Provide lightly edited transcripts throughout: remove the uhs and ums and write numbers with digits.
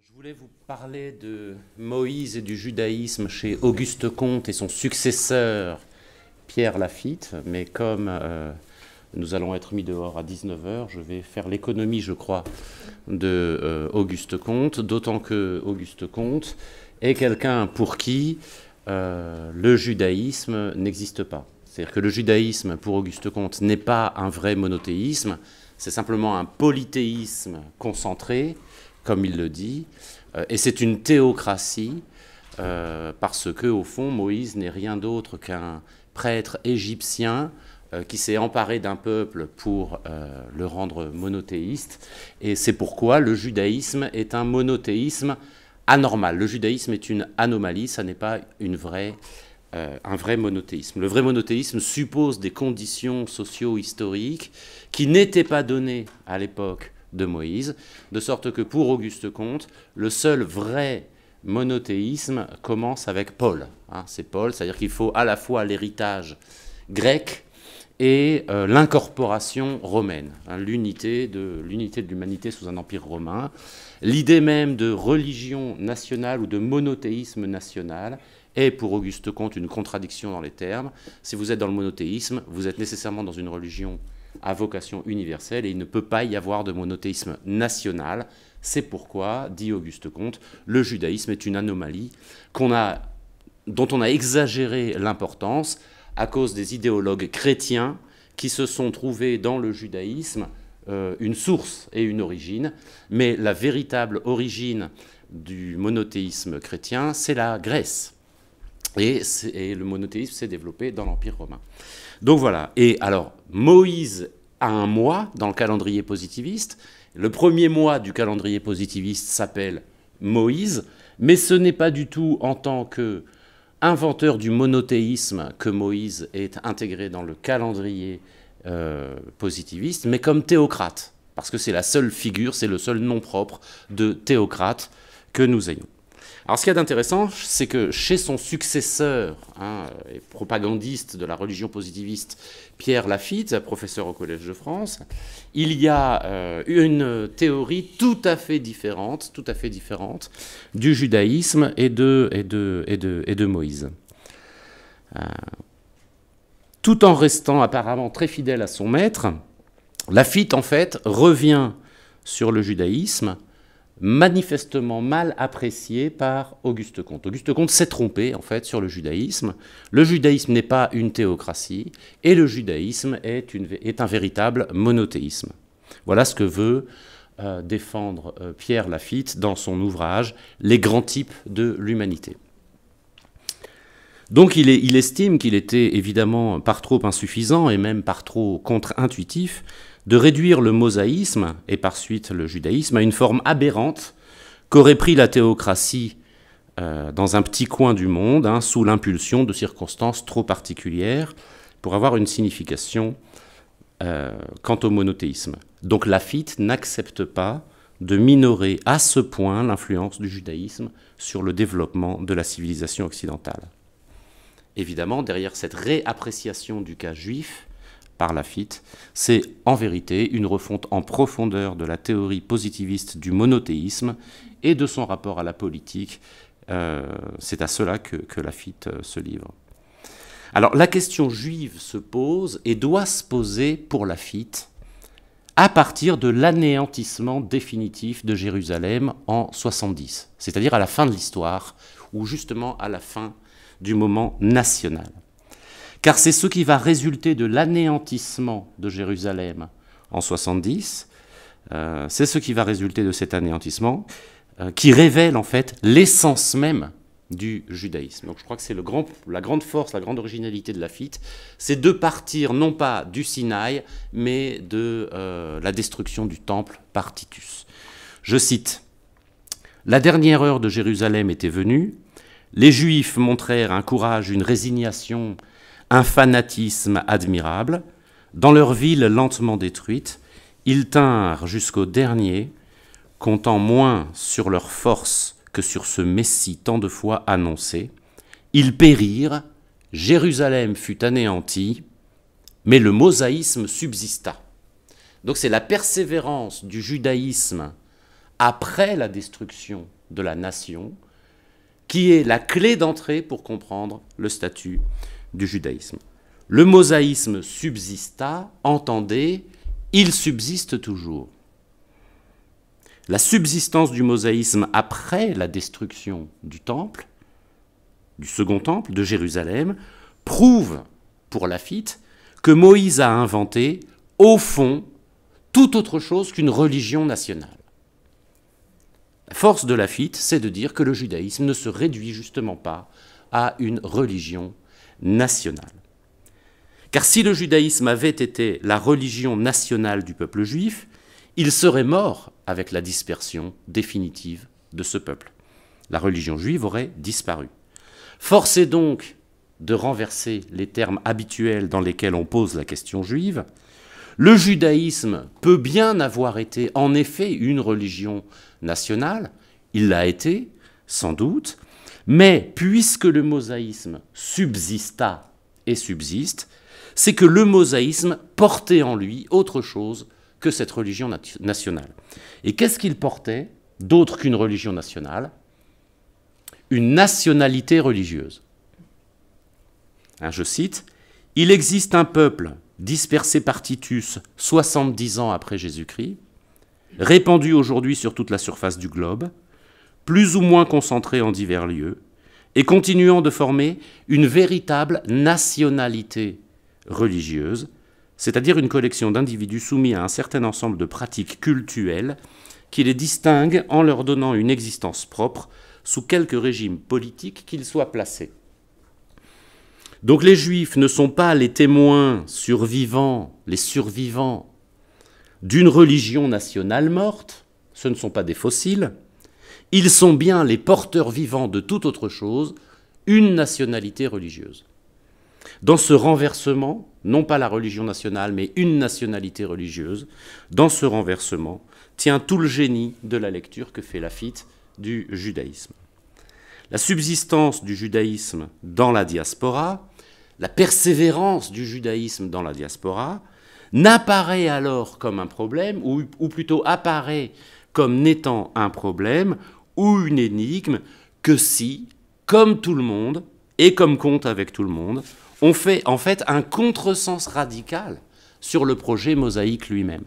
Je voulais vous parler de Moïse et du judaïsme chez Auguste Comte et son successeur Pierre Lafitte, mais comme nous allons être mis dehors à 19 heures, je vais faire l'économie, je crois, de Auguste Comte, d'autant que Auguste Comte est quelqu'un pour qui le judaïsme n'existe pas. C'est-à-dire que le judaïsme, pour Auguste Comte, n'est pas un vrai monothéisme, c'est simplement un polythéisme concentré, comme il le dit, et c'est une théocratie, parce que, au fond, Moïse n'est rien d'autre qu'un prêtre égyptien qui s'est emparé d'un peuple pour le rendre monothéiste, et c'est pourquoi le judaïsme est un monothéisme anormal. Le judaïsme est une anomalie, ça n'est pas un vrai monothéisme. Le vrai monothéisme suppose des conditions socio-historiques qui n'étaient pas données à l'époque de Moïse, de sorte que pour Auguste Comte, le seul vrai monothéisme commence avec Paul. C'est Paul, c'est-à-dire qu'il faut à la fois l'héritage grec et l'incorporation romaine, l'unité de l'humanité sous un empire romain. L'idée même de religion nationale ou de monothéisme national est pour Auguste Comte une contradiction dans les termes. Si vous êtes dans le monothéisme, vous êtes nécessairement dans une religion à vocation universelle et il ne peut pas y avoir de monothéisme national. C'est pourquoi, dit Auguste Comte, le judaïsme est une anomalie dont on a exagéré l'importance à cause des idéologues chrétiens qui se sont trouvés dans le judaïsme une source et une origine, mais la véritable origine du monothéisme chrétien, c'est la Grèce. Et le monothéisme s'est développé dans l'Empire romain. Donc voilà. Et alors, Moïse a un mois dans le calendrier positiviste. Le premier mois du calendrier positiviste s'appelle Moïse, mais ce n'est pas du tout en tant qu'inventeur du monothéisme que Moïse est intégré dans le calendrier positiviste, mais comme théocrate, parce que c'est la seule figure, c'est le seul nom propre de théocrate que nous ayons. Alors ce qu'il y a d'intéressant, c'est que chez son successeur, et propagandiste de la religion positiviste, Pierre Lafitte, professeur au Collège de France, il y a une théorie tout à fait différente du judaïsme et de Moïse. Tout en restant apparemment très fidèle à son maître, Lafitte, en fait, revient sur le judaïsme, manifestement mal apprécié par Auguste Comte. Auguste Comte s'est trompé, en fait, sur le judaïsme. Le judaïsme n'est pas une théocratie, et le judaïsme est un véritable monothéisme. Voilà ce que veut défendre Pierre Lafitte dans son ouvrage « Les grands types de l'humanité ». Donc il estime qu'il était évidemment par trop insuffisant et même par trop contre-intuitif de réduire le mosaïsme, et par suite le judaïsme, à une forme aberrante qu'aurait pris la théocratie dans un petit coin du monde, sous l'impulsion de circonstances trop particulières, pour avoir une signification quant au monothéisme. Donc Lafitte n'accepte pas de minorer à ce point l'influence du judaïsme sur le développement de la civilisation occidentale. Évidemment, derrière cette réappréciation du cas juif, par Lafitte, c'est en vérité une refonte en profondeur de la théorie positiviste du monothéisme et de son rapport à la politique. C'est à cela que Lafitte se livre. Alors la question juive se pose et doit se poser pour Lafitte à partir de l'anéantissement définitif de Jérusalem en 70, c'est-à-dire à la fin de l'histoire, ou justement à la fin du moment national. Car c'est ce qui va résulter de l'anéantissement de Jérusalem en 70, c'est ce qui va résulter de cet anéantissement qui révèle en fait l'essence même du judaïsme. Donc je crois que c'est la grande force, la grande originalité de Lafitte, c'est de partir non pas du Sinaï, mais de la destruction du temple par Titus. Je cite, « La dernière heure de Jérusalem était venue, les Juifs montrèrent un courage, une résignation, un fanatisme admirable. Dans leur ville lentement détruite, ils tinrent jusqu'au dernier, comptant moins sur leur force que sur ce Messie tant de fois annoncé. Ils périrent, Jérusalem fut anéantie, mais le mosaïsme subsista. » Donc c'est la persévérance du judaïsme après la destruction de la nation, qui est la clé d'entrée pour comprendre le statut du judaïsme. Le mosaïsme subsista, entendez, il subsiste toujours. La subsistance du mosaïsme après la destruction du temple, du second temple de Jérusalem, prouve pour Laffitte que Moïse a inventé, au fond, tout autre chose qu'une religion nationale. La force de Laffitte, c'est de dire que le judaïsme ne se réduit justement pas à une religion nationale. Car si le judaïsme avait été la religion nationale du peuple juif, il serait mort avec la dispersion définitive de ce peuple. La religion juive aurait disparu. Force est donc de renverser les termes habituels dans lesquels on pose la question juive. Le judaïsme peut bien avoir été en effet une religion nationale, il l'a été, sans doute, mais puisque le mosaïsme subsista et subsiste, c'est que le mosaïsme portait en lui autre chose que cette religion nationale. Et qu'est-ce qu'il portait d'autre qu'une religion nationale? Une nationalité religieuse. Je cite, « Il existe un peuple dispersé par Titus 70 ans après Jésus-Christ, répandu aujourd'hui sur toute la surface du globe, plus ou moins concentré en divers lieux, et continuant de former une véritable nationalité religieuse, c'est-à-dire une collection d'individus soumis à un certain ensemble de pratiques cultuelles qui les distinguent en leur donnant une existence propre sous quelque régime politique qu'ils soient placés. » Donc les Juifs ne sont pas les témoins survivants, les survivants d'une religion nationale morte, ce ne sont pas des fossiles, ils sont bien les porteurs vivants de toute autre chose, une nationalité religieuse. Dans ce renversement, non pas la religion nationale, mais une nationalité religieuse, dans ce renversement tient tout le génie de la lecture que fait Laffitte du judaïsme. La subsistance du judaïsme dans la diaspora, la persévérance du judaïsme dans la diaspora, n'apparaît alors comme un problème, ou plutôt apparaît comme n'étant un problème ou une énigme, que si, comme tout le monde, et comme compte avec tout le monde, on fait en fait un contresens radical sur le projet mosaïque lui-même.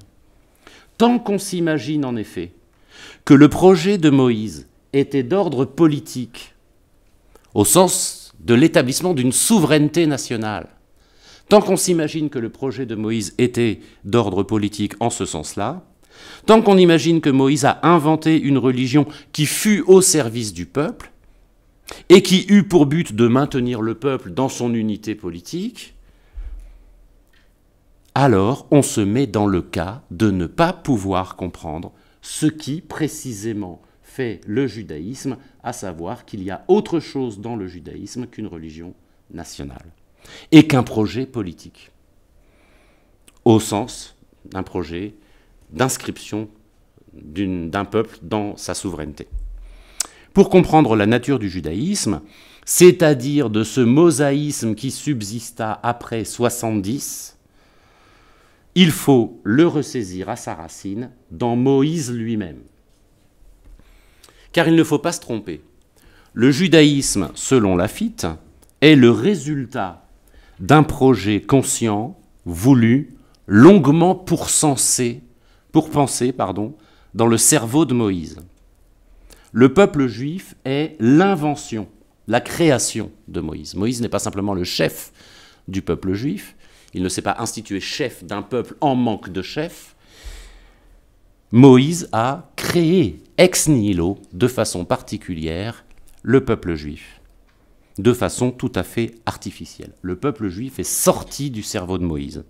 Tant qu'on s'imagine en effet que le projet de Moïse était d'ordre politique, au sens de l'établissement d'une souveraineté nationale, tant qu'on s'imagine que le projet de Moïse était d'ordre politique en ce sens-là, tant qu'on imagine que Moïse a inventé une religion qui fut au service du peuple et qui eut pour but de maintenir le peuple dans son unité politique, alors on se met dans le cas de ne pas pouvoir comprendre ce qui précisément fait le judaïsme, à savoir qu'il y a autre chose dans le judaïsme qu'une religion nationale et qu'un projet politique, au sens d'un projet d'inscription d'un peuple dans sa souveraineté. Pour comprendre la nature du judaïsme, c'est-à-dire de ce mosaïsme qui subsista après 70, il faut le ressaisir à sa racine dans Moïse lui-même. Car il ne faut pas se tromper. Le judaïsme, selon Laffitte, est le résultat d'un projet conscient, voulu, longuement penser, dans le cerveau de Moïse. Le peuple juif est l'invention, la création de Moïse. Moïse n'est pas simplement le chef du peuple juif, il ne s'est pas institué chef d'un peuple en manque de chef. Moïse a créé ex nihilo, de façon particulière, le peuple juif, de façon tout à fait artificielle. Le peuple juif est sorti du cerveau de Moïse.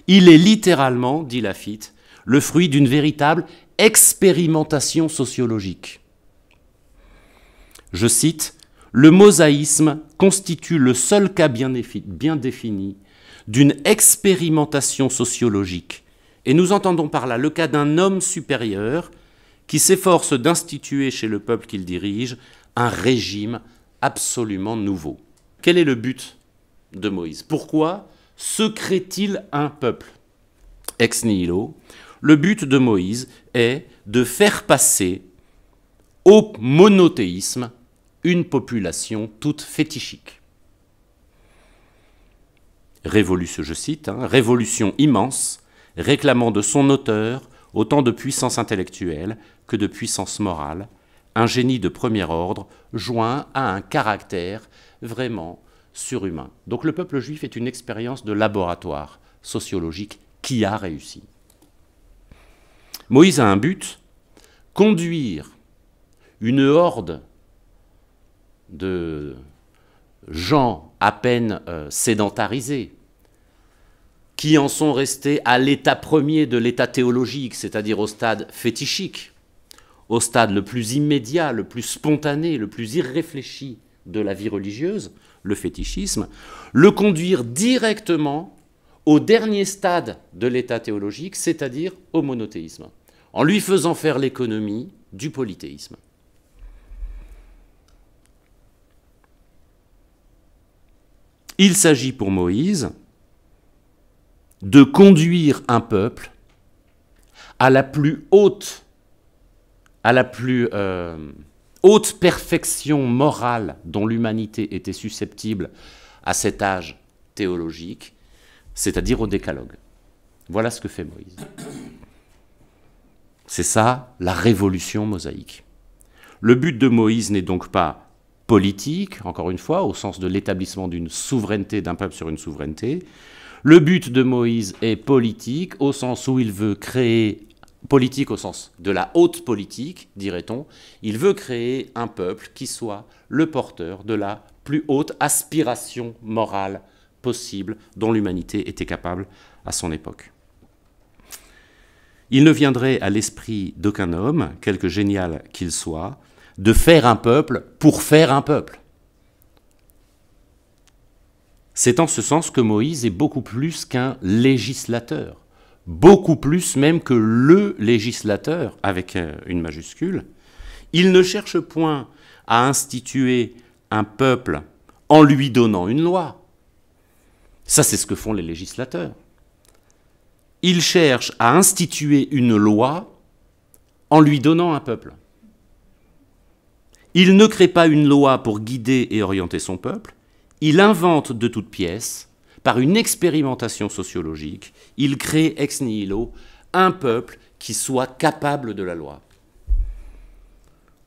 Il est littéralement, dit Laffitte, le fruit d'une véritable expérimentation sociologique. Je cite, « Le mosaïsme constitue le seul cas bien défini d'une expérimentation sociologique, et nous entendons par là le cas d'un homme supérieur qui s'efforce d'instituer chez le peuple qu'il dirige un régime absolument nouveau. » Quel est le but de Moïse? Pourquoi se crée-t-il un peuple? Ex nihilo, le but de Moïse est de faire passer au monothéisme, une population toute fétichique. Révolution, je cite, révolution immense, réclamant de son auteur autant de puissance intellectuelle que de puissance morale, un génie de premier ordre joint à un caractère vraiment surhumain. Donc le peuple juif est une expérience de laboratoire sociologique qui a réussi. Moïse a un but, conduire une horde de gens à peine sédentarisés, qui en sont restés à l'état premier de l'état théologique, c'est-à-dire au stade fétichique, au stade le plus immédiat, le plus spontané, le plus irréfléchi de la vie religieuse, le fétichisme, le conduire directement au dernier stade de l'état théologique, c'est-à-dire au monothéisme, en lui faisant faire l'économie du polythéisme. Il s'agit pour Moïse de conduire un peuple à la plus haute, haute perfection morale dont l'humanité était susceptible à cet âge théologique, c'est-à-dire au décalogue. Voilà ce que fait Moïse. C'est ça, la révolution mosaïque. Le but de Moïse n'est donc pas politique, encore une fois, au sens de l'établissement d'une souveraineté, d'un peuple sur une souveraineté. Le but de Moïse est politique, au sens où il veut créer, politique au sens de la haute politique, dirait-on, il veut créer un peuple qui soit le porteur de la plus haute aspiration morale possible dont l'humanité était capable à son époque. Il ne viendrait à l'esprit d'aucun homme, quelque génial qu'il soit, de faire un peuple pour faire un peuple. C'est en ce sens que Moïse est beaucoup plus qu'un législateur, beaucoup plus même que le législateur, avec une majuscule. Il ne cherche point à instituer un peuple en lui donnant une loi. Ça, c'est ce que font les législateurs. Il cherche à instituer une loi en lui donnant un peuple. Il ne crée pas une loi pour guider et orienter son peuple, il invente de toutes pièces, par une expérimentation sociologique, il crée ex nihilo un peuple qui soit capable de la loi.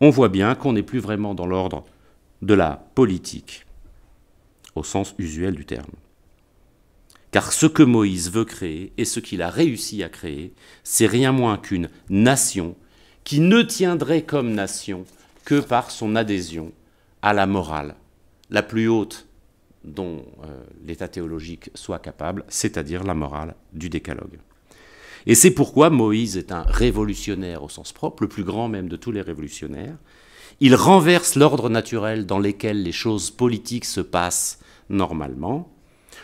On voit bien qu'on n'est plus vraiment dans l'ordre de la politique, au sens usuel du terme. Car ce que Moïse veut créer, et ce qu'il a réussi à créer, c'est rien moins qu'une nation qui ne tiendrait comme nation que par son adhésion à la morale, la plus haute dont l'état théologique soit capable, c'est-à-dire la morale du décalogue. Et c'est pourquoi Moïse est un révolutionnaire au sens propre, le plus grand même de tous les révolutionnaires. Il renverse l'ordre naturel dans lequel les choses politiques se passent normalement.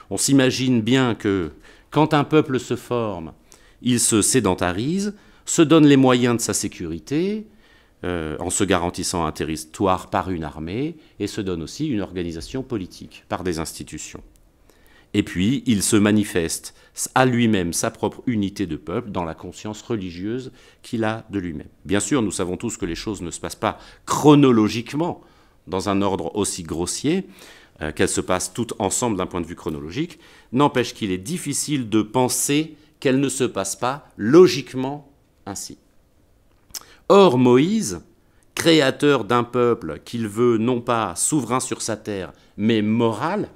On s'imagine bien que quand un peuple se forme, il se sédentarise, se donne les moyens de sa sécurité, en se garantissant un territoire par une armée, et se donne aussi une organisation politique par des institutions. Et puis, il se manifeste à lui-même sa propre unité de peuple dans la conscience religieuse qu'il a de lui-même. Bien sûr, nous savons tous que les choses ne se passent pas chronologiquement dans un ordre aussi grossier, qu'elles se passent toutes ensemble d'un point de vue chronologique, n'empêche qu'il est difficile de penser qu'elles ne se passent pas logiquement ainsi. Or, Moïse, créateur d'un peuple qu'il veut non pas souverain sur sa terre, mais moral,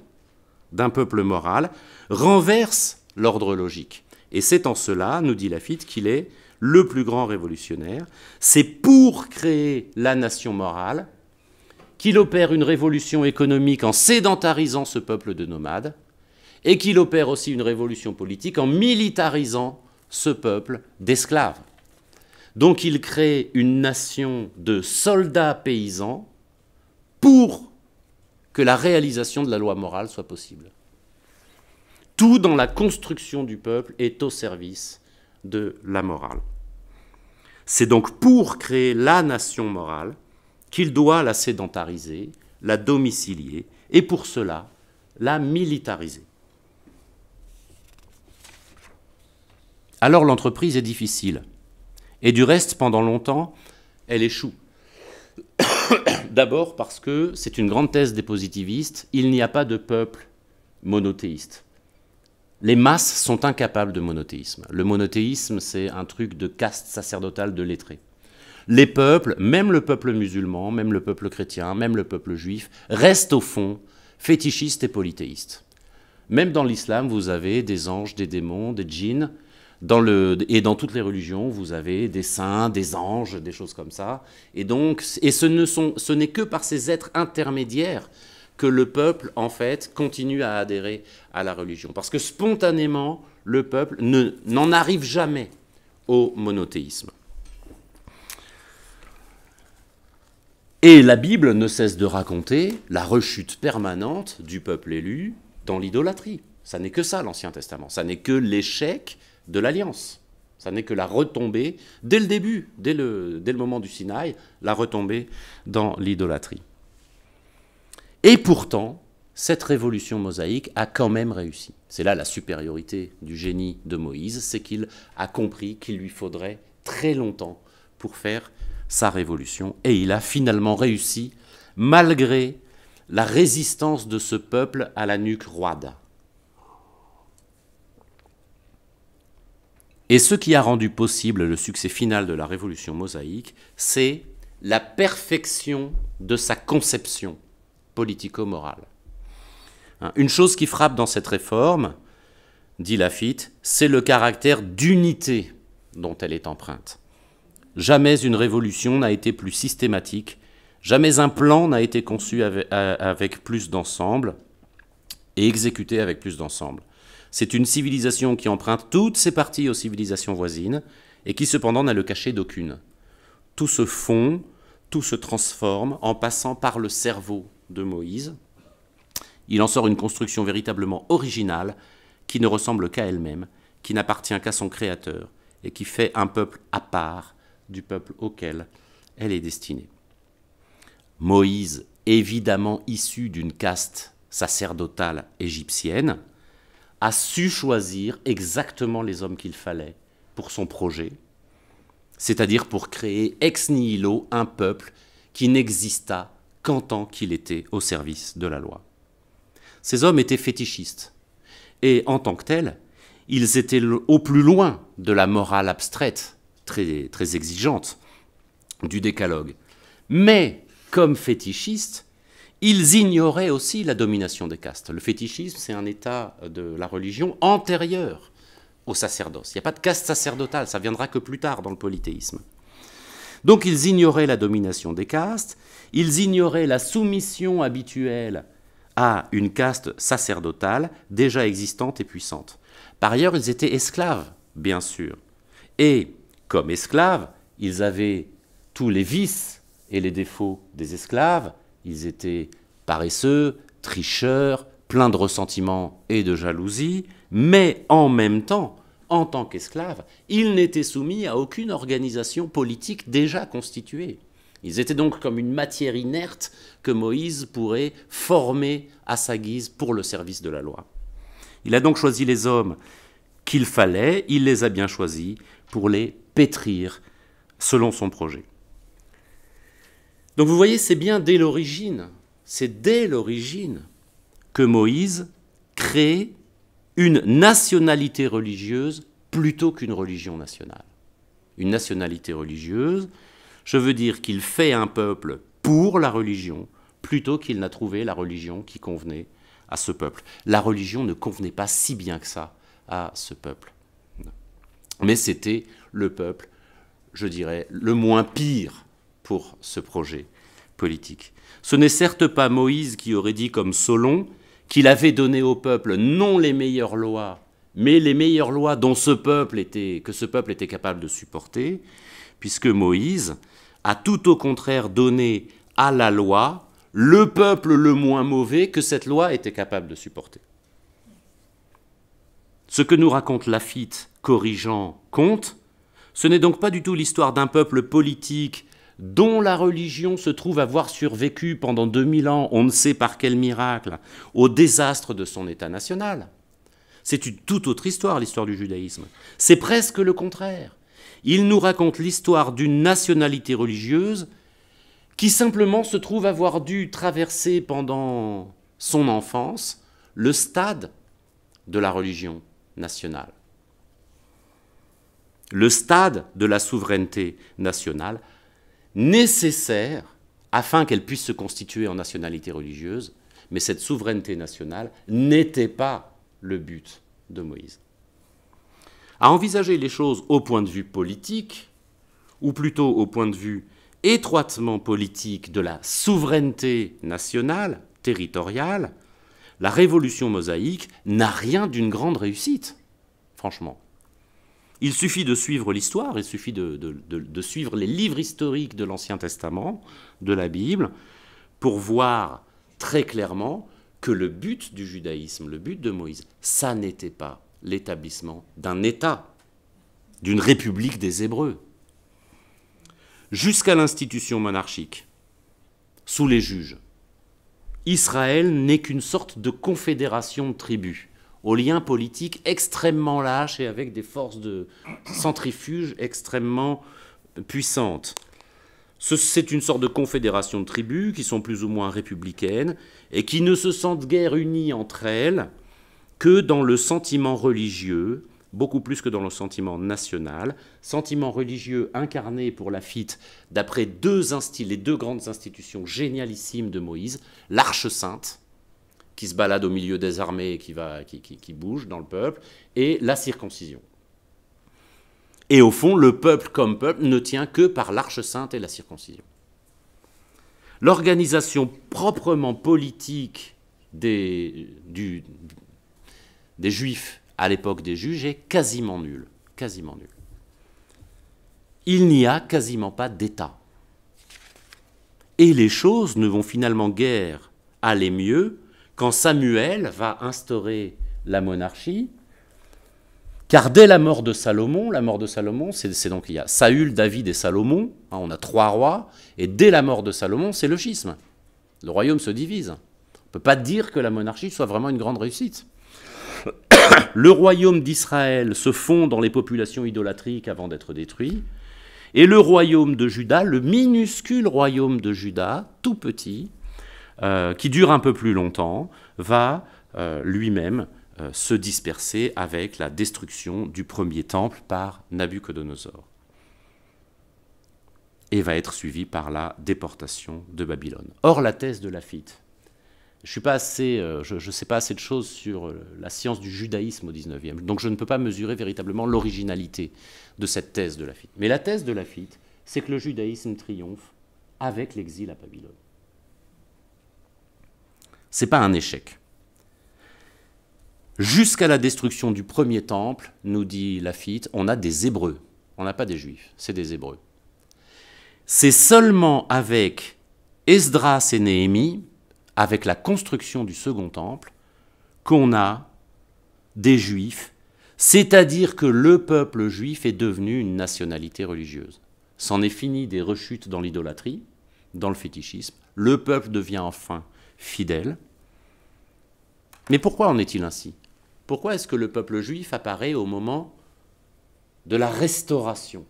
d'un peuple moral, renverse l'ordre logique. Et c'est en cela, nous dit Laffitte, qu'il est le plus grand révolutionnaire. C'est pour créer la nation morale qu'il opère une révolution économique en sédentarisant ce peuple de nomades, et qu'il opère aussi une révolution politique en militarisant ce peuple d'esclaves. Donc il crée une nation de soldats paysans pour que la réalisation de la loi morale soit possible. Tout dans la construction du peuple est au service de la morale. C'est donc pour créer la nation morale qu'il doit la sédentariser, la domicilier, et pour cela, la militariser. Alors l'entreprise est difficile. Et du reste, pendant longtemps, elle échoue. D'abord parce que c'est une grande thèse des positivistes, il n'y a pas de peuple monothéiste. Les masses sont incapables de monothéisme. Le monothéisme, c'est un truc de caste sacerdotale de lettrés. Les peuples, même le peuple musulman, même le peuple chrétien, même le peuple juif, restent au fond fétichistes et polythéistes. Même dans l'islam, vous avez des anges, des démons, des djinns. Et dans toutes les religions, vous avez des saints, des anges, des choses comme ça. Et ce n'est que par ces êtres intermédiaires que le peuple, en fait, continue à adhérer à la religion. Parce que spontanément, le peuple n'en arrive jamais au monothéisme. Et la Bible ne cesse de raconter la rechute permanente du peuple élu dans l'idolâtrie. Ça n'est que ça, l'Ancien Testament. Ça n'est que l'échec de l'alliance. Ça n'est que la retombée, dès le début, dès le moment du Sinaï, la retombée dans l'idolâtrie. Et pourtant, cette révolution mosaïque a quand même réussi. C'est là la supériorité du génie de Moïse, c'est qu'il a compris qu'il lui faudrait très longtemps pour faire sa révolution. Et il a finalement réussi, malgré la résistance de ce peuple à la nuque roide. Et ce qui a rendu possible le succès final de la révolution mosaïque, c'est la perfection de sa conception politico-morale. Une chose qui frappe dans cette réforme, dit Laffitte, c'est le caractère d'unité dont elle est empreinte. Jamais une révolution n'a été plus systématique, jamais un plan n'a été conçu avec plus d'ensemble et exécuté avec plus d'ensemble. C'est une civilisation qui emprunte toutes ses parties aux civilisations voisines et qui cependant n'a le cachet d'aucune. Tout se fond, tout se transforme en passant par le cerveau de Moïse. Il en sort une construction véritablement originale qui ne ressemble qu'à elle-même, qui n'appartient qu'à son créateur et qui fait un peuple à part du peuple auquel elle est destinée. Moïse, évidemment issu d'une caste sacerdotale égyptienne, a su choisir exactement les hommes qu'il fallait pour son projet, c'est-à-dire pour créer ex nihilo un peuple qui n'exista qu'en tant qu'il était au service de la loi. Ces hommes étaient fétichistes, et en tant que tels, ils étaient au plus loin de la morale abstraite, très, très exigeante, du décalogue. Mais, comme fétichistes, ils ignoraient aussi la domination des castes. Le fétichisme, c'est un état de la religion antérieur au sacerdoce. Il n'y a pas de caste sacerdotale, ça viendra que plus tard dans le polythéisme. Donc ils ignoraient la domination des castes, ils ignoraient la soumission habituelle à une caste sacerdotale déjà existante et puissante. Par ailleurs, ils étaient esclaves, bien sûr. Et, comme esclaves, ils avaient tous les vices et les défauts des esclaves. Ils étaient paresseux, tricheurs, pleins de ressentiments et de jalousie, mais en même temps, en tant qu'esclaves, ils n'étaient soumis à aucune organisation politique déjà constituée. Ils étaient donc comme une matière inerte que Moïse pourrait former à sa guise pour le service de la loi. Il a donc choisi les hommes qu'il fallait, il les a bien choisis pour les pétrir selon son projet. Donc vous voyez, c'est bien dès l'origine que Moïse crée une nationalité religieuse plutôt qu'une religion nationale. Une nationalité religieuse, je veux dire qu'il fait un peuple pour la religion plutôt qu'il n'a trouvé la religion qui convenait à ce peuple. La religion ne convenait pas si bien que ça à ce peuple. Mais c'était le peuple, je dirais, le moins pire pour ce projet politique. Ce n'est certes pas Moïse qui aurait dit comme Solon qu'il avait donné au peuple non les meilleures lois, mais les meilleures lois que ce peuple était capable de supporter, puisque Moïse a tout au contraire donné à la loi le peuple le moins mauvais que cette loi était capable de supporter. Ce que nous raconte Laffitte, corrigeant Comte, ce n'est donc pas du tout l'histoire d'un peuple politique dont la religion se trouve avoir survécu pendant 2000 ans, on ne sait par quel miracle, au désastre de son État national. C'est une toute autre histoire, l'histoire du judaïsme. C'est presque le contraire. Il nous raconte l'histoire d'une nationalité religieuse qui simplement se trouve avoir dû traverser pendant son enfance le stade de la religion nationale, le stade de la souveraineté nationale nécessaire afin qu'elle puisse se constituer en nationalité religieuse, mais cette souveraineté nationale n'était pas le but de Moïse. À envisager les choses au point de vue politique, ou plutôt au point de vue étroitement politique de la souveraineté nationale, territoriale, la révolution mosaïque n'a rien d'une grande réussite, franchement. Il suffit de suivre l'histoire, il suffit de suivre les livres historiques de l'Ancien Testament, de la Bible, pour voir très clairement que le but du judaïsme, le but de Moïse, ça n'était pas l'établissement d'un État, d'une république des Hébreux. Jusqu'à l'institution monarchique, sous les juges, Israël n'est qu'une sorte de confédération de tribus, aux liens politiques extrêmement lâches et avec des forces de centrifuge extrêmement puissantes. C'est une sorte de confédération de tribus qui sont plus ou moins républicaines et qui ne se sentent guère unies entre elles que dans le sentiment religieux, beaucoup plus que dans le sentiment national, sentiment religieux incarné pour Lafitte d'après les deux grandes institutions génialissimes de Moïse, l'Arche Sainte, qui se balade au milieu des armées et qui bouge dans le peuple, et la circoncision. Et au fond, le peuple comme peuple ne tient que par l'Arche Sainte et la circoncision. L'organisation proprement politique des Juifs à l'époque des juges est quasiment nulle. Quasiment nulle. Il n'y a quasiment pas d'État. Et les choses ne vont finalement guère aller mieux quand Samuel va instaurer la monarchie, car dès la mort de Salomon, c'est donc il y a Saül, David et Salomon, hein, on a 3 rois, et dès la mort de Salomon, c'est le schisme. Le royaume se divise. On ne peut pas dire que la monarchie soit vraiment une grande réussite. Le royaume d'Israël se fond dans les populations idolâtriques avant d'être détruit, et le royaume de Juda, le minuscule royaume de Juda, tout petit, qui dure un peu plus longtemps, va lui-même se disperser avec la destruction du premier temple par Nabuchodonosor, et va être suivi par la déportation de Babylone. Or, la thèse de Lafitte, je ne sais pas assez de choses sur la science du judaïsme au XIXe, donc je ne peux pas mesurer véritablement l'originalité de cette thèse de Lafitte. Mais la thèse de Lafitte, c'est que le judaïsme triomphe avec l'exil à Babylone. Ce n'est pas un échec. Jusqu'à la destruction du premier temple, nous dit Lafitte, on a des Hébreux. On n'a pas des Juifs, c'est des Hébreux. C'est seulement avec Esdras et Néhémie, avec la construction du second temple, qu'on a des Juifs, c'est-à-dire que le peuple juif est devenu une nationalité religieuse. C'en est fini des rechutes dans l'idolâtrie, dans le fétichisme, le peuple devient enfin fidèle. Mais pourquoi en est-il ainsi ? Pourquoi est-ce que le peuple juif apparaît au moment de la restauration ?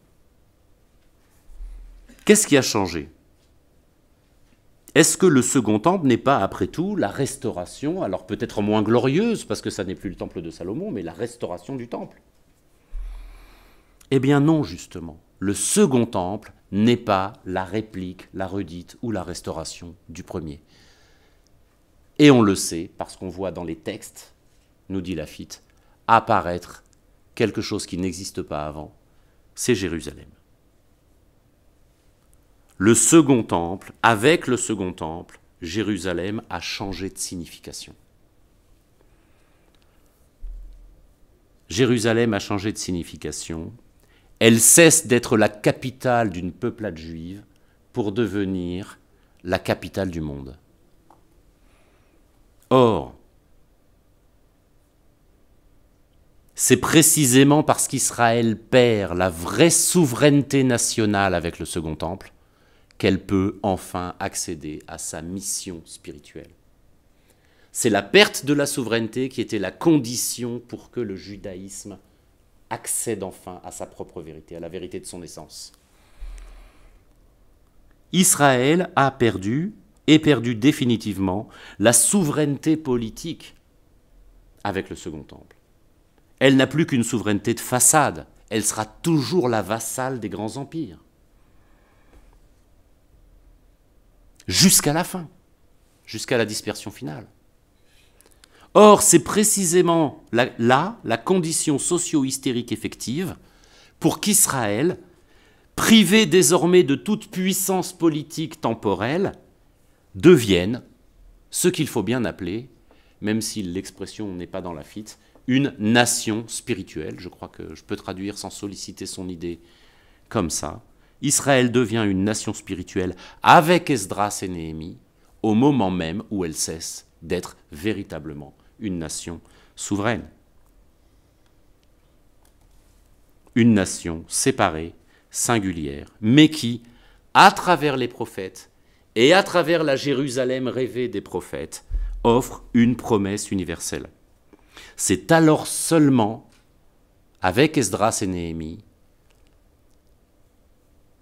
Qu'est-ce qui a changé ? Est-ce que le second temple n'est pas, après tout, la restauration, alors peut-être moins glorieuse, parce que ça n'est plus le temple de Salomon, mais la restauration du temple ? Eh bien non, justement. Le second temple n'est pas la réplique, la redite ou la restauration du premier. Et on le sait, parce qu'on voit dans les textes, nous dit Lafitte, apparaître quelque chose qui n'existe pas avant, c'est Jérusalem. Le second temple, avec le second temple, Jérusalem a changé de signification. Jérusalem a changé de signification. Elle cesse d'être la capitale d'une peuplade juive pour devenir la capitale du monde. Or, c'est précisément parce qu'Israël perd la vraie souveraineté nationale avec le second temple qu'elle peut enfin accéder à sa mission spirituelle. C'est la perte de la souveraineté qui était la condition pour que le judaïsme accède enfin à sa propre vérité, à la vérité de son essence. Israël a perdu, et perdu définitivement, la souveraineté politique avec le Second Temple. Elle n'a plus qu'une souveraineté de façade, elle sera toujours la vassale des grands empires. Jusqu'à la fin, jusqu'à la dispersion finale. Or, c'est précisément là la condition socio-hystérique effective pour qu'Israël, privé désormais de toute puissance politique temporelle, devienne ce qu'il faut bien appeler, même si l'expression n'est pas dans la Lafitte, une nation spirituelle. Je crois que je peux traduire sans solliciter son idée comme ça. Israël devient une nation spirituelle avec Esdras et Néhémie au moment même où elle cesse d'être véritablement une nation souveraine. Une nation séparée, singulière, mais qui, à travers les prophètes et à travers la Jérusalem rêvée des prophètes, offre une promesse universelle. C'est alors seulement, avec Esdras et Néhémie,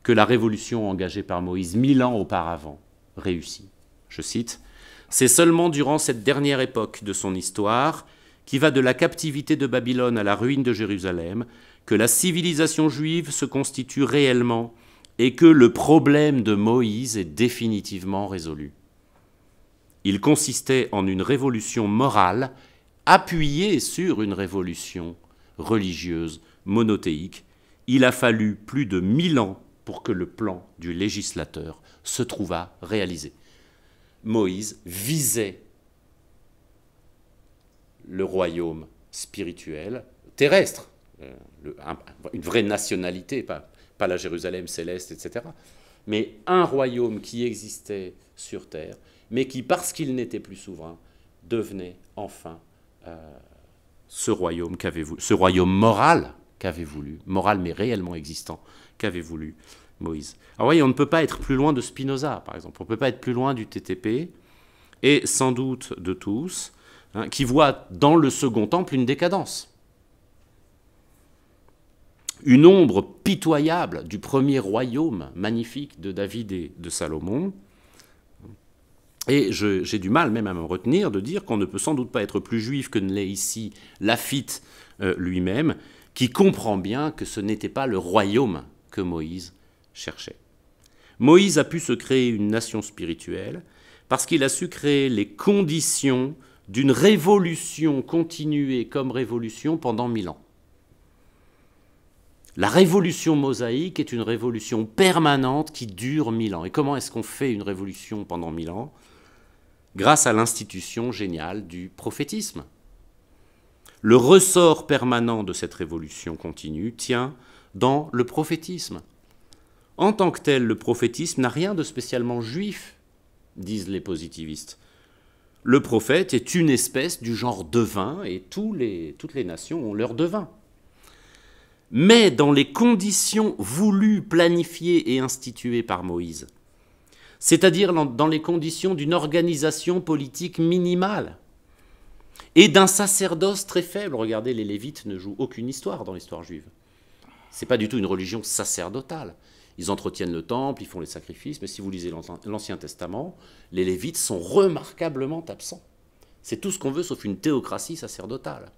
que la révolution engagée par Moïse 1000 ans auparavant réussit. Je cite, « C'est seulement durant cette dernière époque de son histoire, qui va de la captivité de Babylone à la ruine de Jérusalem, que la civilisation juive se constitue réellement et que le problème de Moïse est définitivement résolu. Il consistait en une révolution morale appuyée sur une révolution religieuse monothéique. Il a fallu plus de 1000 ans pour que le plan du législateur se trouvât réalisé. » Moïse visait le royaume spirituel, terrestre, une vraie nationalité, pas la Jérusalem céleste, etc., mais un royaume qui existait sur terre, mais qui, parce qu'il n'était plus souverain, devenait enfin ce royaume moral qu'avait voulu, moral mais réellement existant, qu'avait voulu Moïse. Alors voyez, on ne peut pas être plus loin de Spinoza, par exemple, on ne peut pas être plus loin du TTP, et sans doute de tous, qui voient dans le Second Temple une décadence. Une ombre pitoyable du premier royaume magnifique de David et de Salomon. Et j'ai du mal même à me retenir de dire qu'on ne peut sans doute pas être plus juif que ne l'est ici Lafitte lui-même, qui comprend bien que ce n'était pas le royaume que Moïse cherchait. Moïse a pu se créer une nation spirituelle parce qu'il a su créer les conditions d'une révolution continuée comme révolution pendant 1000 ans. La révolution mosaïque est une révolution permanente qui dure 1000 ans. Et comment est-ce qu'on fait une révolution pendant 1000 ans ? Grâce à l'institution géniale du prophétisme. Le ressort permanent de cette révolution continue tient dans le prophétisme. En tant que tel, le prophétisme n'a rien de spécialement juif, disent les positivistes. Le prophète est une espèce du genre devin, et toutes les nations ont leur devin. Mais dans les conditions voulues, planifiées et instituées par Moïse, c'est-à-dire dans les conditions d'une organisation politique minimale et d'un sacerdoce très faible. Regardez, les Lévites ne jouent aucune histoire dans l'histoire juive. Ce n'est pas du tout une religion sacerdotale. Ils entretiennent le temple, ils font les sacrifices, mais si vous lisez l'Ancien Testament, les Lévites sont remarquablement absents. C'est tout ce qu'on veut sauf une théocratie sacerdotale.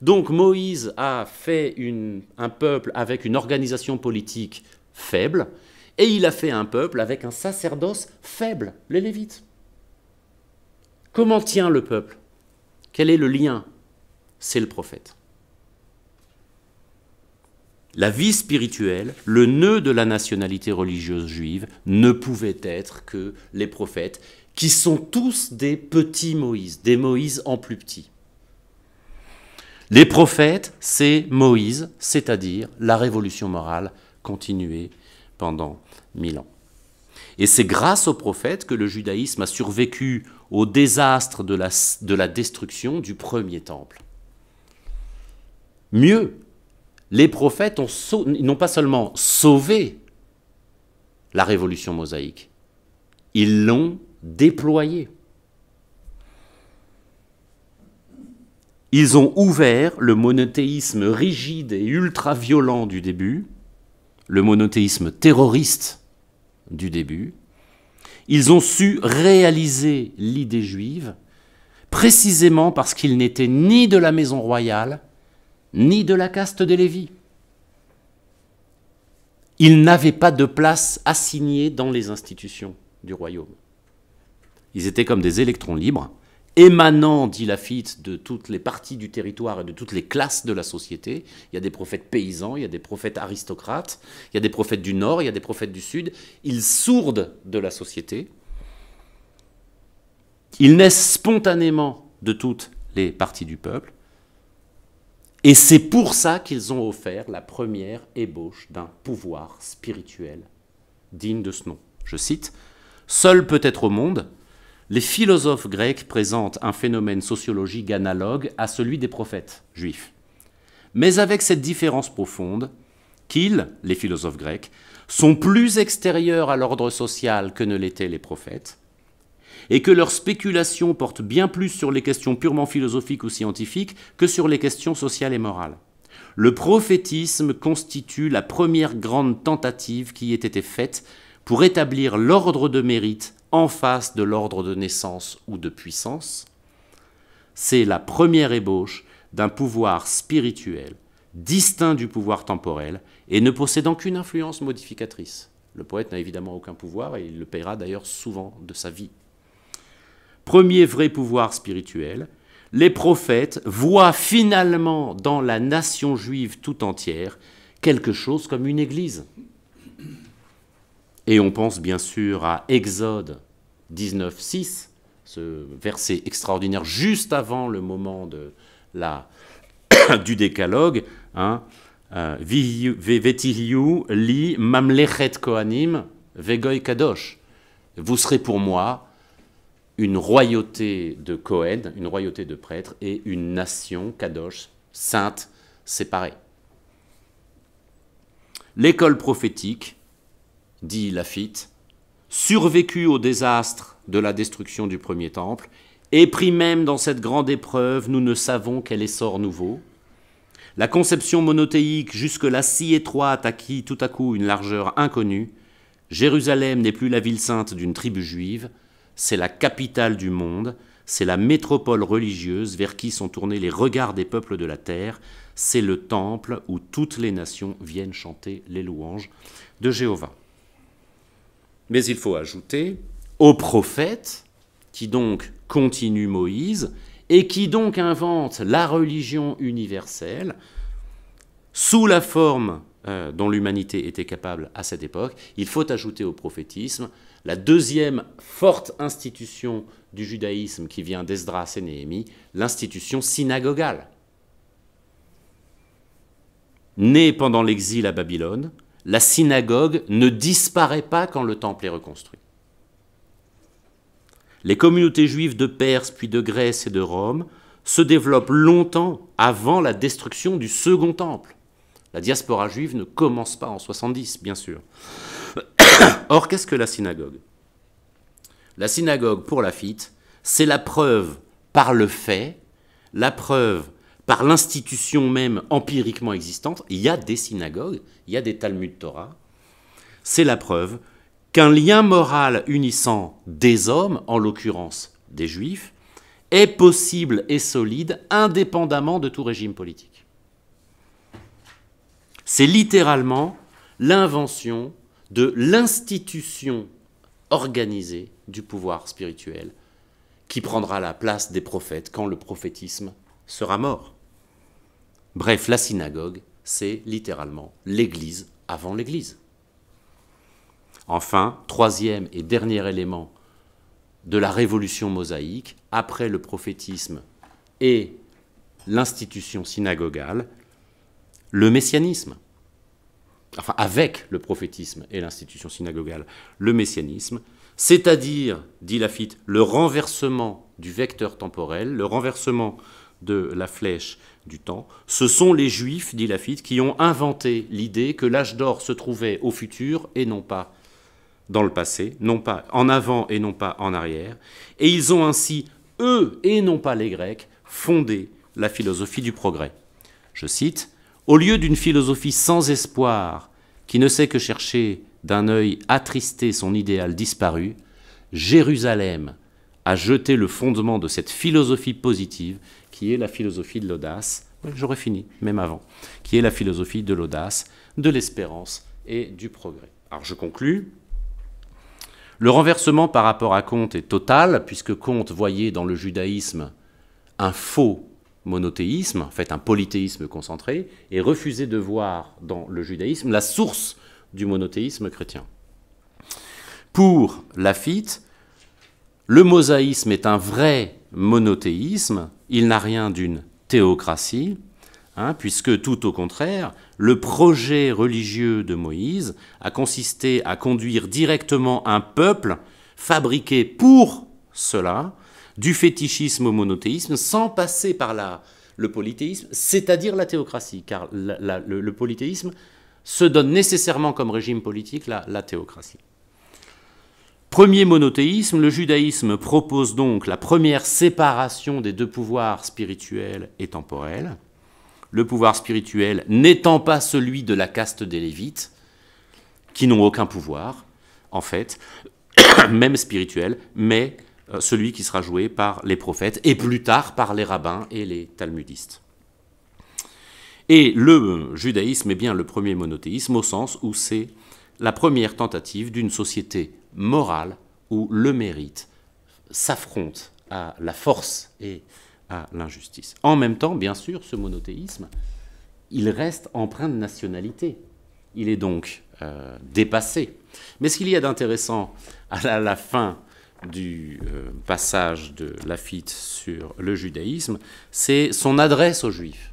Donc Moïse a fait un peuple avec une organisation politique faible, et il a fait un peuple avec un sacerdoce faible, les Lévites. Comment tient le peuple ? Quel est le lien ? C'est le prophète. La vie spirituelle, le nœud de la nationalité religieuse juive, ne pouvait être que les prophètes, qui sont tous des petits Moïse, des Moïse en plus petits. Les prophètes, c'est Moïse, c'est-à-dire la révolution morale continuée pendant 1000 ans. Et c'est grâce aux prophètes que le judaïsme a survécu au désastre de la destruction du premier temple. Mieux, les prophètes n'ont pas seulement sauvé la révolution mosaïque, ils l'ont déployée. Ils ont ouvert le monothéisme rigide et ultra-violent du début, le monothéisme terroriste du début. Ils ont su réaliser l'idée juive, précisément parce qu'ils n'étaient ni de la maison royale, ni de la caste des Lévis. Ils n'avaient pas de place assignée dans les institutions du royaume. Ils étaient comme des électrons libres, émanant, dit Laffitte, de toutes les parties du territoire et de toutes les classes de la société. Il y a des prophètes paysans, il y a des prophètes aristocrates, il y a des prophètes du Nord, il y a des prophètes du Sud. Ils sourdent de la société. Ils naissent spontanément de toutes les parties du peuple. Et c'est pour ça qu'ils ont offert la première ébauche d'un pouvoir spirituel digne de ce nom. Je cite, « Seul peut-être au monde, les philosophes grecs présentent un phénomène sociologique analogue à celui des prophètes juifs. Mais avec cette différence profonde qu'ils, les philosophes grecs, sont plus extérieurs à l'ordre social que ne l'étaient les prophètes, et que leurs spéculations portent bien plus sur les questions purement philosophiques ou scientifiques que sur les questions sociales et morales. Le prophétisme constitue la première grande tentative qui ait été faite pour établir l'ordre de mérite en face de l'ordre de naissance ou de puissance. C'est la première ébauche d'un pouvoir spirituel, distinct du pouvoir temporel et ne possédant qu'une influence modificatrice. Le poète n'a évidemment aucun pouvoir et il le paiera d'ailleurs souvent de sa vie. Premier vrai pouvoir spirituel, les prophètes voient finalement dans la nation juive tout entière quelque chose comme une église. Et on pense bien sûr à Exode 19:6, ce verset extraordinaire juste avant le moment du décalogue, hein, Ve'vetihyu li mamlechet kohanim vegoy kadosh. Vous serez pour moi une royauté de Cohen, une royauté de prêtres, et une nation, Kadosh, sainte, séparée. L'école prophétique, dit Laffitte, survécut au désastre de la destruction du premier temple, et pris même dans cette grande épreuve, nous ne savons quel essor nouveau. La conception monothéique, jusque-là si étroite, acquit tout à coup une largeur inconnue. Jérusalem n'est plus la ville sainte d'une tribu juive, c'est la capitale du monde, c'est la métropole religieuse vers qui sont tournés les regards des peuples de la terre, c'est le temple où toutes les nations viennent chanter les louanges de Jéhovah. Mais il faut ajouter aux prophètes, qui donc continuent Moïse, et qui donc inventent la religion universelle, sous la forme dont l'humanité était capable à cette époque, il faut ajouter au prophétisme la deuxième forte institution du judaïsme qui vient d'Esdras et Néhémie, l'institution synagogale. Née pendant l'exil à Babylone, la synagogue ne disparaît pas quand le temple est reconstruit. Les communautés juives de Perse, puis de Grèce et de Rome se développent longtemps avant la destruction du second temple. La diaspora juive ne commence pas en 70, bien sûr. Or, qu'est-ce que la synagogue? La synagogue, pour Laffitte, c'est la preuve par le fait, la preuve par l'institution même empiriquement existante. Il y a des synagogues, il y a des Talmud Torah. C'est la preuve qu'un lien moral unissant des hommes, en l'occurrence des Juifs, est possible et solide indépendamment de tout régime politique. C'est littéralement l'invention de l'institution organisée du pouvoir spirituel qui prendra la place des prophètes quand le prophétisme sera mort. Bref, la synagogue, c'est littéralement l'Église avant l'Église. Enfin, troisième et dernier élément de la révolution mosaïque, après le prophétisme et l'institution synagogale, le messianisme. Enfin, avec le prophétisme et l'institution synagogale, le messianisme, c'est-à-dire, dit Laffitte, le renversement du vecteur temporel, le renversement de la flèche du temps. Ce sont les Juifs, dit Laffitte, qui ont inventé l'idée que l'âge d'or se trouvait au futur et non pas dans le passé, non pas en avant et non pas en arrière. Et ils ont ainsi, eux et non pas les Grecs, fondé la philosophie du progrès. Je cite, « Au lieu d'une philosophie sans espoir, qui ne sait que chercher d'un œil attristé son idéal disparu, Jérusalem a jeté le fondement de cette philosophie positive qui est la philosophie de l'audace, j'aurais fini, même avant, qui est la philosophie de l'audace, de l'espérance et du progrès. Alors je conclus. Le renversement par rapport à Comte est total, puisque Comte voyait dans le judaïsme un faux monothéisme, en fait un polythéisme concentré, et refusait de voir dans le judaïsme la source du monothéisme chrétien. Pour Laffitte, le mosaïsme est un vrai monothéisme, il n'a rien d'une théocratie, puisque tout au contraire, le projet religieux de Moïse a consisté à conduire directement un peuple fabriqué pour cela, du fétichisme au monothéisme, sans passer par le polythéisme, c'est-à-dire la théocratie, car le polythéisme se donne nécessairement comme régime politique la théocratie. Premier monothéisme, le judaïsme propose donc la première séparation des deux pouvoirs spirituels et temporels, le pouvoir spirituel n'étant pas celui de la caste des Lévites, qui n'ont aucun pouvoir, en fait, même spirituel, mais celui qui sera joué par les prophètes, et plus tard par les rabbins et les talmudistes. Et le judaïsme est bien le premier monothéisme, au sens où c'est la première tentative d'une société morale où le mérite s'affronte à la force et à l'injustice. En même temps, bien sûr, ce monothéisme, il reste empreint de nationalité. Il est donc dépassé. Mais ce qu'il y a d'intéressant à la fin du passage de Laffitte sur le judaïsme, c'est son adresse aux Juifs.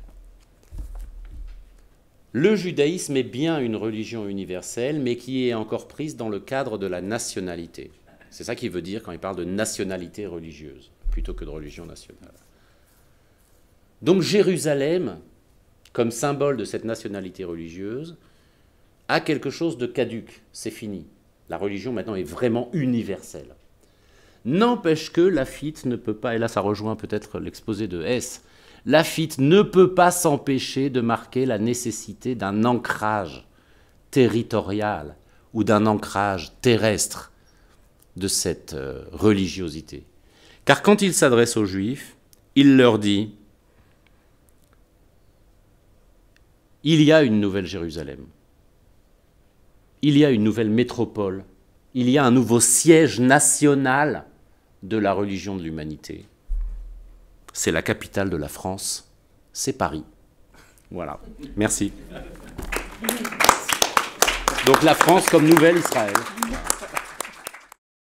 Le judaïsme est bien une religion universelle, mais qui est encore prise dans le cadre de la nationalité. C'est ça qu'il veut dire quand il parle de nationalité religieuse, plutôt que de religion nationale. Donc Jérusalem, comme symbole de cette nationalité religieuse, a quelque chose de caduc, c'est fini. La religion maintenant est vraiment universelle. N'empêche que Laffitte ne peut pas, et là ça rejoint peut-être l'exposé de Hess, Laffitte ne peut pas s'empêcher de marquer la nécessité d'un ancrage territorial ou d'un ancrage terrestre de cette religiosité. Car quand il s'adresse aux Juifs, il leur dit « Il y a une nouvelle Jérusalem, il y a une nouvelle métropole, il y a un nouveau siège national de la religion de l'humanité. C'est la capitale de la France, c'est Paris. » Voilà. Merci. Donc la France comme nouvelle Israël.